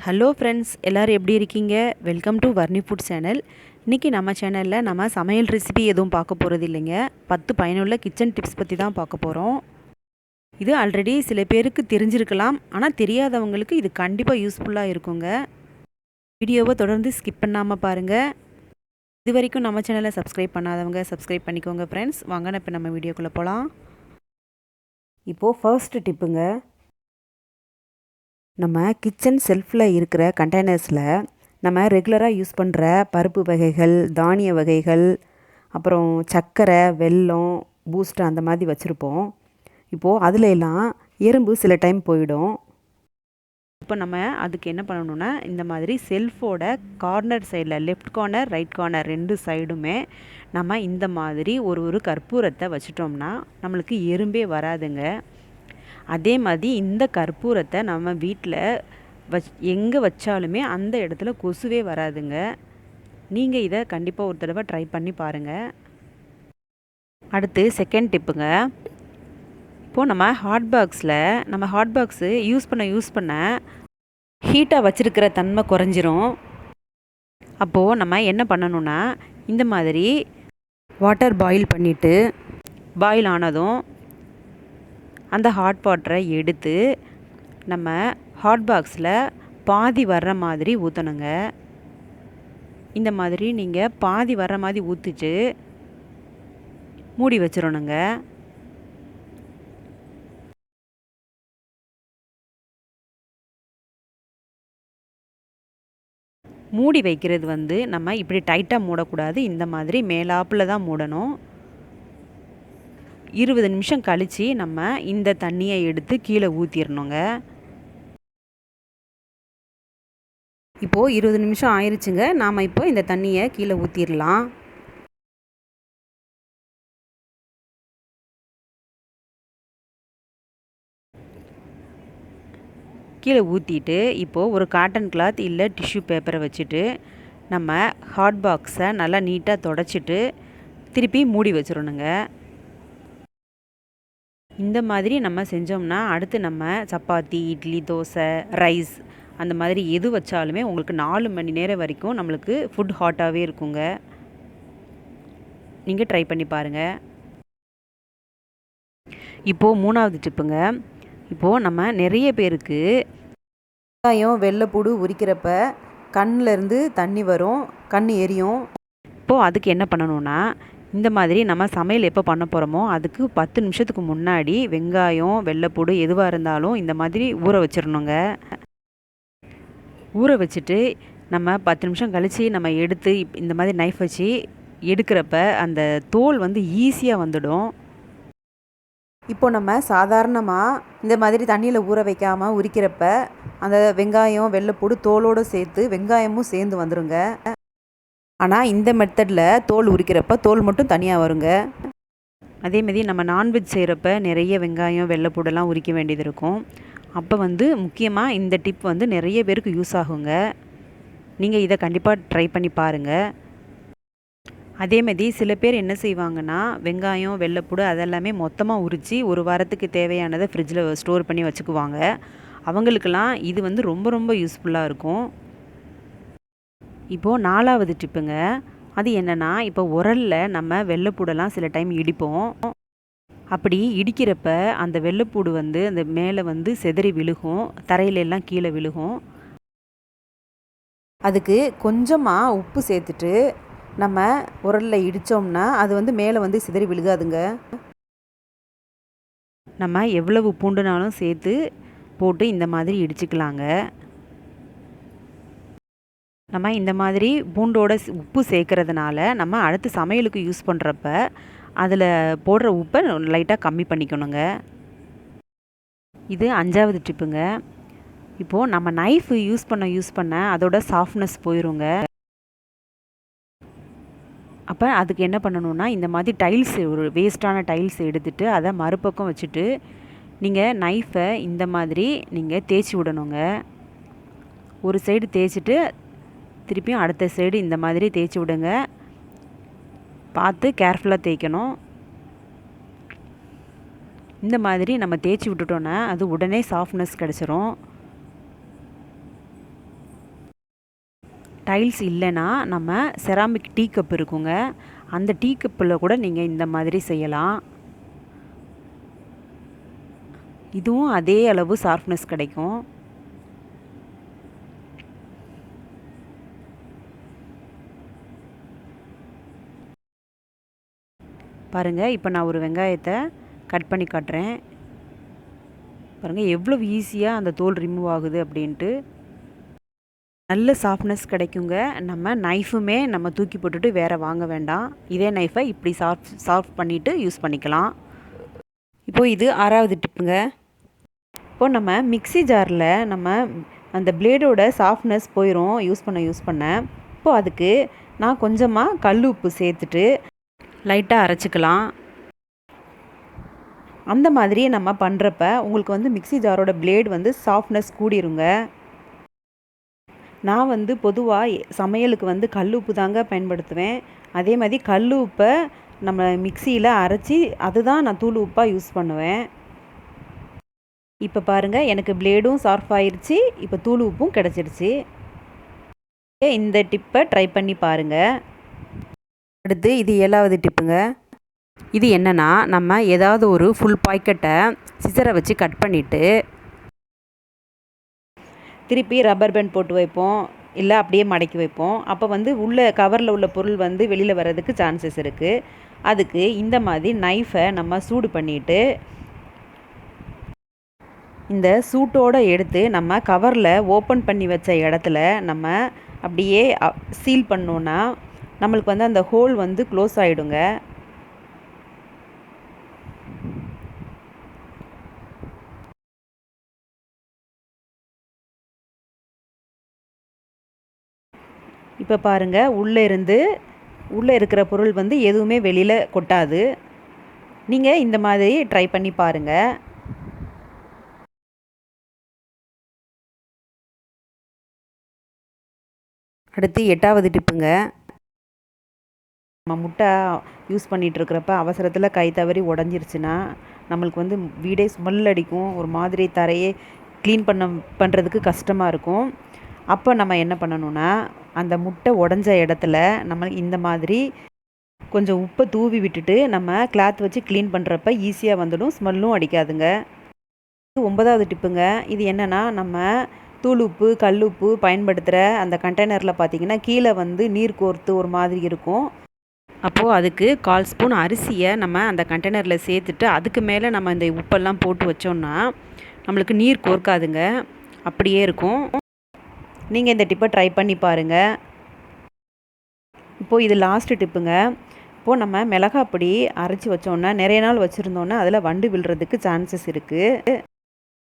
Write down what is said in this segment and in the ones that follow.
Hello friends, எல்லோரும் எப்படி இருக்கீங்க? Welcome to Varni food channel. இன்றைக்கி நம்ம சேனலில் நம்ம சமையல் ரெசிபி எதுவும் பார்க்க போகிறது இல்லைங்க. 10 பயனுள்ள கிச்சன் டிப்ஸ் பற்றி தான் பார்க்க போகிறோம். இது ஆல்ரெடி சில பேருக்கு தெரிஞ்சிருக்கலாம், ஆனால் தெரியாதவங்களுக்கு இது கண்டிப்பாக யூஸ்ஃபுல்லாக இருக்குங்க. வீடியோவை தொடர்ந்து ஸ்கிப் பண்ணாமல் பாருங்கள். இது வரைக்கும் நம்ம சேனலை சப்ஸ்கிரைப் பண்ணாதவங்க சப்ஸ்கிரைப் பண்ணிக்கோங்க ஃப்ரெண்ட்ஸ். வாங்க இப்போ நம்ம வீடியோக்குள்ளே போகலாம். இப்போது ஃபர்ஸ்ட் டிப்புங்க, நம்ம கிச்சன் செல்ஃபில் இருக்கிற கண்டெய்னர்ஸில் நம்ம ரெகுலராக யூஸ் பண்ணுற பருப்பு வகைகள், தானிய வகைகள், அப்புறம் சர்க்கரை, வெல்லம், பூஸ்ட் அந்த மாதிரி வச்சுருப்போம். இப்போது அதில் எல்லாம் எறும்பு சில டைம் போயிடும். இப்போ நம்ம அதுக்கு என்ன பண்ணணும்னா, இந்த மாதிரி செல்ஃபோட கார்னர் சைடில் லெஃப்ட் கார்னர், ரைட் கார்னர் 2 சைடுமே நம்ம இந்த மாதிரி ஒரு கற்பூரத்தை வச்சிட்டோம்னா நம்மளுக்கு எறும்பே வராதுங்க. அதே மாதிரி இந்த கற்பூரத்தை நம்ம வீட்டில் எங்கே வச்சாலுமே அந்த இடத்துல கொசுவே வராதுங்க. நீங்கள் இதை கண்டிப்பாக ஒரு தடவை ட்ரை பண்ணி பாருங்கள். அடுத்து செகண்ட் டிப்புங்க, இப்போது நம்ம ஹாட் பாக்ஸு யூஸ் பண்ண ஹீட்டாக வச்சுருக்கிற தன்மை குறைஞ்சிரும். அப்போது நம்ம என்ன பண்ணணுன்னா, இந்த மாதிரி வாட்டர் பாயில் பண்ணிவிட்டு பாயில் ஆனதும் அந்த ஹாட் வாட்டரை எடுத்து நம்ம ஹாட் பாக்ஸில் பாதி வர்ற மாதிரி ஊற்றணுங்க. இந்த மாதிரி நீங்கள் பாதி வர்ற மாதிரி ஊற்றிட்டு மூடி வச்சிடணுங்க. மூடி வைக்கிறது நம்ம இப்படி டைட்டாக மூடக்கூடாது, இந்த மாதிரி மேலாப்பில் தான் மூடணும். 20 நிமிஷம் கழித்து நம்ம இந்த தண்ணியை எடுத்து கீழே ஊற்றிடணுங்க. இப்போது 20 நிமிஷம் ஆயிடுச்சுங்க. நாம் இப்போ இந்த தண்ணியை கீழே ஊற்றிடலாம். கீழே ஊற்றிட்டு இப்போது ஒரு காட்டன் கிளாத் இல்லை டிஷ்யூ பேப்பரை வச்சுட்டு நம்ம ஹாட் பாக்ஸை நல்லா நீட்டாக தொடச்சிட்டு திருப்பி மூடி வச்சிடணுங்க. இந்த மாதிரி நம்ம செஞ்சோம்னா அடுத்து நம்ம சப்பாத்தி, இட்லி, தோசை, ரைஸ் அந்த மாதிரி எது வச்சாலுமே உங்களுக்கு 4 மணி நேரம் வரைக்கும் நம்மளுக்கு ஃபுட் ஹாட்டாகவே இருக்குங்க. நீங்கள் ட்ரை பண்ணி பாருங்கள். இப்போது 3வது டிப்புங்க, இப்போது நம்ம நிறைய பேருக்கு வெங்காயம், வெள்ளைப்பூடு உரிக்கிறப்ப கண்ணிலேருந்து தண்ணி வரும், கண் எரியும். இப்போது அதுக்கு என்ன பண்ணணுன்னா, இந்த மாதிரி நம்ம சமையல் எப்போ பண்ண போகிறோமோ அதுக்கு 10 நிமிஷத்துக்கு முன்னாடி வெங்காயம், வெள்ளைப்பூடு எதுவாக இருந்தாலும் இந்த மாதிரி ஊற வச்சிடணுங்க. ஊற வச்சுட்டு நம்ம 10 நிமிஷம் கழித்து நம்ம எடுத்து இந்த மாதிரி நைஃப் வச்சு எடுக்கிறப்ப அந்த தோல் ஈஸியாக வந்துடும். இப்போ நம்ம சாதாரணமாக இந்த மாதிரி தண்ணியில் ஊற வைக்காமல் உரிக்கிறப்ப அந்த வெங்காயம், வெள்ளைப்பூடு தோலோடு சேர்த்து வெங்காயமும் சேர்ந்து வந்துடுங்க. ஆனால் இந்த மெத்தடில் தோல் உரிக்கிறப்ப தோல் மட்டும் தனியாக வருங்க. அதேமாதிரி நம்ம நான்வெஜ் செய்கிறப்ப நிறைய வெங்காயம், வெள்ளைப்பூடெல்லாம் உரிக்க வேண்டியது இருக்கும். அப்போ முக்கியமாக இந்த டிப் நிறைய பேருக்கு யூஸ் ஆகுங்க. நீங்கள் இதை கண்டிப்பாக ட்ரை பண்ணி பாருங்கள். அதேமாதிரி சில பேர் என்ன செய்வாங்கன்னா, வெங்காயம், வெள்ளைப்பூடு அதெல்லாமே மொத்தமாக உரித்து ஒரு வாரத்துக்கு தேவையானதை ஃப்ரிட்ஜில் ஸ்டோர் பண்ணி வச்சுக்குவாங்க. அவங்களுக்கெல்லாம் இது ரொம்ப ரொம்ப யூஸ்ஃபுல்லாக இருக்கும். இப்போது 4வது டிப்புங்க, அது என்னென்னா, இப்போ உரலில் நம்ம வெள்ளைப்பூடெல்லாம் சில டைம் இடிப்போம். அப்படி இடிக்கிறப்ப அந்த வெள்ளைப்பூடு அந்த மேலே சிதறி விழுகும், தரையிலெல்லாம் கீழே விழுகும். அதுக்கு கொஞ்சமாக உப்பு சேர்த்துட்டு நம்ம உரலில் இடித்தோம்னா அது மேலே சிதறி விழுகாதுங்க. நம்ம எவ்வளவு பூண்டுனாலும் சேர்த்து போட்டு இந்த மாதிரி இடிச்சுக்கலாங்க. நம்ம இந்த மாதிரி பூண்டோட உப்பு சேர்க்கறதுனால நம்ம அடுத்து சமையலுக்கு யூஸ் பண்ணுறப்ப அதில் போடுற உப்பை லைட்டாக கம்மி பண்ணிக்கணுங்க. இது 5வது டிப்புங்க. இப்போது நம்ம நைஃப் யூஸ் பண்ண அதோட சாஃப்ட்னஸ் போயிருங்க. அப்போ அதுக்கு என்ன பண்ணணுன்னா, இந்த மாதிரி டைல்ஸ், ஒரு வேஸ்ட்டான டைல்ஸ் எடுத்துகிட்டு அதை மறுபக்கம் வச்சுட்டு நீங்கள் நைஃபை இந்த மாதிரி நீங்கள் தேய்ச்சி விடணுங்க. ஒரு சைடு தேய்ச்சிட்டு திருப்பியும் அடுத்த சைடு இந்த மாதிரி தேய்ச்சி விடுங்க. பார்த்து கேர்ஃபுல்லாக தேய்க்கணும். இந்த மாதிரி நம்ம தேய்ச்சி விட்டுட்டோன்னா அது உடனே சாஃப்ட்னஸ் கிடச்சிரும். டைல்ஸ் இல்லைன்னா நம்ம செராமிக் டீ கப் இருக்குங்க, அந்த டீ கப்பில் கூட நீங்கள் இந்த மாதிரி செய்யலாம். இதுவும் அதே அளவு சாஃப்ட்னஸ் கிடைக்கும். பாருங்கள், இப்போ நான் ஒரு வெங்காயத்தை கட் பண்ணி காட்டுறேன். பாருங்கள் எவ்வளோ ஈஸியாக அந்த தோல் ரிமூவ் ஆகுது அப்படின்ட்டு. நல்ல சாஃப்ட்னஸ் கிடைக்குங்க. நம்ம நைஃபுமே நம்ம தூக்கி போட்டுட்டு வேறு வாங்க வேண்டாம். இதே நைஃபை இப்படி சாஃப்ட் பண்ணிவிட்டு யூஸ் பண்ணிக்கலாம். இப்போது இது 6வது டிப்புங்க. இப்போது நம்ம மிக்ஸி ஜாரில் நம்ம அந்த பிளேடோட சாஃப்ட்னஸ் போயிடும் யூஸ் பண்ண. இப்போது அதுக்கு நான் கொஞ்சமாக கல் உப்பு சேர்த்துட்டு லைட்டாக அரைச்சிக்கலாம். அந்த மாதிரி நம்ம பண்ணுறப்ப உங்களுக்கு வந்து மிக்ஸி ஜாரோட பிளேடு வந்து சாஃப்ட்னஸ் கூடிருங்க. நான் வந்து பொதுவாக சமையலுக்கு வந்து கல் உப்பு தாங்க பயன்படுத்துவேன். அதே மாதிரி கல் உப்பை நம்ம மிக்சியில் அரைச்சி அதுதான் நான் தூள் உப்பாக யூஸ் பண்ணுவேன். இப்போ பாருங்கள், எனக்கு பிளேடும் சாஃப்ட் ஆயிடுச்சு. இப்போ தூள் உப்பும் கிடச்சிருச்சு. இந்த டிப்பை ட்ரை பண்ணி பாருங்கள். அடுத்து இது 7வது டிப்புங்க. இது என்னென்னா, நம்ம ஏதாவது ஒரு ஃபுல் பாக்கெட்டை சிசரை வச்சு கட் பண்ணிவிட்டு திருப்பி ரப்பர் பேண்ட் போட்டு வைப்போம், இல்லை அப்படியே மடக்கி வைப்போம். அப்போ வந்து உள்ள கவரில் உள்ள பொருள் வந்து வெளியில் வர்றதுக்கு சான்சஸ் இருக்குது. அதுக்கு இந்த மாதிரி நைஃபை நம்ம சூடு பண்ணிவிட்டு இந்த சூட்டோடு எடுத்து நம்ம கவரில் ஓப்பன் பண்ணி வச்ச இடத்துல நம்ம அப்படியே சீல் பண்ணோன்னா நம்மளுக்கு வந்து அந்த ஹோல் வந்து க்ளோஸ் ஆகிடுங்க. இப்போ பாருங்கள், உள்ளே இருக்கிற பொருள் வந்து எதுவுமே வெளியில் கொட்டாது. நீங்கள் இந்த மாதிரி ட்ரை பண்ணி பாருங்கள். அடுத்து 8வது டிப்புங்க. நம்ம முட்டை யூஸ் பண்ணிகிட்ருக்கிறப்ப அவசரத்தில் கை தவறி உடஞ்சிருச்சுன்னா நம்மளுக்கு வந்து வீடே ஸ்மெல் அடிக்கும். ஒரு மாதிரி தரையே க்ளீன் பண்ணுறதுக்கு கஷ்டமாக இருக்கும். அப்போ நம்ம என்ன பண்ணணும்னா, அந்த முட்டை உடஞ்ச இடத்துல நம்ம இந்த மாதிரி கொஞ்சம் உப்பை தூவி விட்டுட்டு நம்ம கிளாத் வச்சு க்ளீன் பண்ணுறப்ப ஈஸியாக வந்துடும், ஸ்மெல்லும் அடிக்காதுங்க. 9வது டிப்புங்க. இது என்னென்னா, நம்ம தூள் உப்பு கல் உப்பு பயன்படுத்துகிற அந்த கண்டெய்னரில் பார்த்திங்கன்னா கீழே வந்து நீர் கோர்த்து ஒரு மாதிரி இருக்கும். அப்போது அதுக்கு 1/4 ஸ்பூன் அரிசியை நம்ம அந்த கண்டெய்னரில் சேர்த்துட்டு அதுக்கு மேலே நம்ம இந்த உப்பெல்லாம் போட்டு வச்சோம்னா நம்மளுக்கு நீர் கோர்க்காதுங்க, அப்படியே இருக்கும். நீங்கள் இந்த டிப்பை ட்ரை பண்ணி பாருங்கள். இப்போது இது லாஸ்ட்டு டிப்புங்க. இப்போது நம்ம மிளகாய் பொடி அரைச்சி வச்சோன்னா நிறைய நாள் வச்சுருந்தோன்னா அதில் வண்டு விழுறதுக்கு சான்சஸ் இருக்குது.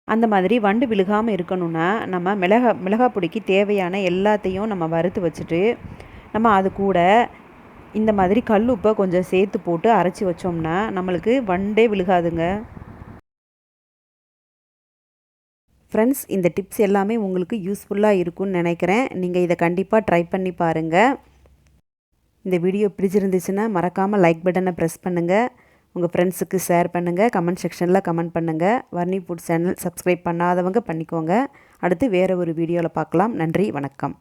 அந்த மாதிரி வண்டு விழுகாமல் இருக்கணும்னா நம்ம மிளகாய் பொடிக்கு தேவையான எல்லாத்தையும் நம்ம வறுத்து வச்சுட்டு நம்ம அது கூட இந்த மாதிரி கல் உப்பை கொஞ்சம் சேர்த்து போட்டு அரைச்சி வச்சோம்னா நம்மளுக்கு வண்டே விழுகாதுங்க. ஃப்ரெண்ட்ஸ், இந்த டிப்ஸ் எல்லாமே உங்களுக்கு யூஸ்ஃபுல்லாக இருக்கும்னு நினைக்கிறேன். நீங்கள் இதை கண்டிப்பாக ட்ரை பண்ணி பாருங்கள். இந்த வீடியோ பிடிச்சிருந்துச்சுன்னா மறக்காமல் லைக் பட்டனை ப்ரெஸ் பண்ணுங்கள். உங்கள் ஃப்ரெண்ட்ஸுக்கு ஷேர் பண்ணுங்கள். கமெண்ட் செக்ஷனில் கமெண்ட் பண்ணுங்கள். வர்ணி ஃபுட் சேனல் சப்ஸ்கிரைப் பண்ணாதவங்க பண்ணிக்கோங்க. அடுத்து வேறு ஒரு வீடியோவில் பார்க்கலாம். நன்றி, வணக்கம்.